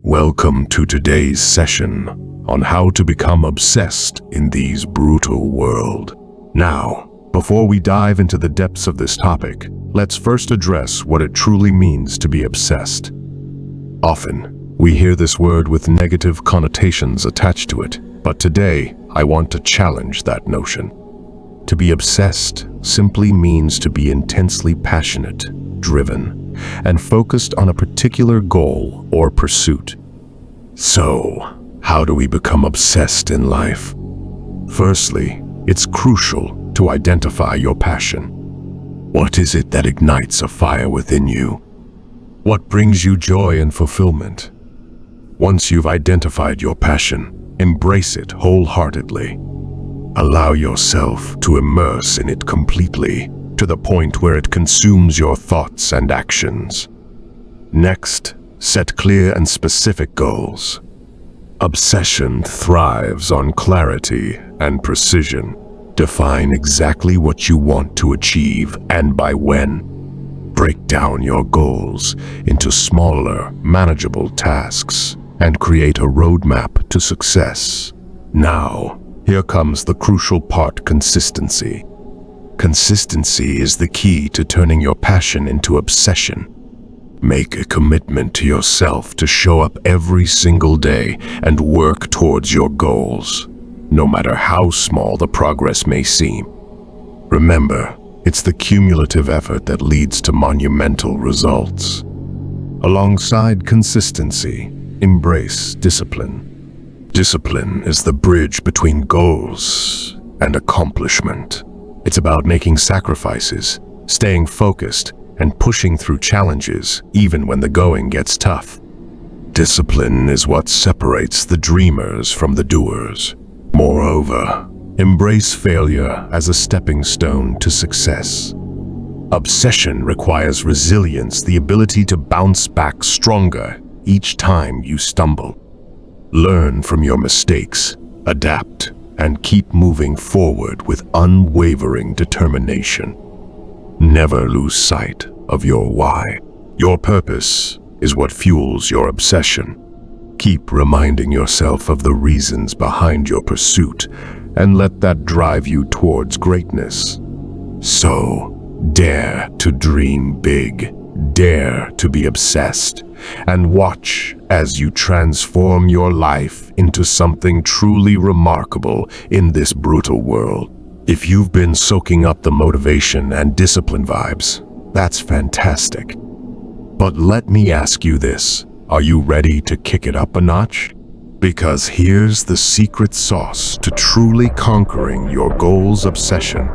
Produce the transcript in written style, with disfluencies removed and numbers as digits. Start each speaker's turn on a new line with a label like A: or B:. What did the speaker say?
A: Welcome to today's session on how to become obsessed in this brutal world. Now, before we dive into the depths of this topic, let's first address what it truly means to be obsessed. Often, we hear this word with negative connotations attached to it, but today, I want to challenge that notion. To be obsessed simply means to be intensely passionate, driven, and focused on a particular goal or pursuit. So, how do we become obsessed in life? Firstly, it's crucial to identify your passion. What is it that ignites a fire within you? What brings you joy and fulfillment? Once you've identified your passion, embrace it wholeheartedly. Allow yourself to immerse in it completely, to the point where it consumes your thoughts and actions. Next, set clear and specific goals. Obsession thrives on clarity and precision. Define exactly what you want to achieve and by when. Break down your goals into smaller, manageable tasks and create a roadmap to success. Now, here comes the crucial part: consistency. Consistency is the key to turning your passion into obsession. Make a commitment to yourself to show up every single day and work towards your goals, no matter how small the progress may seem. Remember, it's the cumulative effort that leads to monumental results. Alongside consistency, embrace discipline. Discipline is the bridge between goals and accomplishment. It's about making sacrifices, staying focused, and pushing through challenges even when the going gets tough. Discipline is what separates the dreamers from the doers. Moreover, embrace failure as a stepping stone to success. Obsession requires resilience, the ability to bounce back stronger each time you stumble. Learn from your mistakes, adapt, and keep moving forward with unwavering determination. Never lose sight of your why. Your purpose is what fuels your obsession. Keep reminding yourself of the reasons behind your pursuit and let that drive you towards greatness. So, dare to dream big, dare to be obsessed, and watch as you transform your life into something truly remarkable in this brutal world. If you've been soaking up the motivation and discipline vibes, that's fantastic. But let me ask you this: are you ready to kick it up a notch? Because here's the secret sauce to truly conquering your goals' obsession.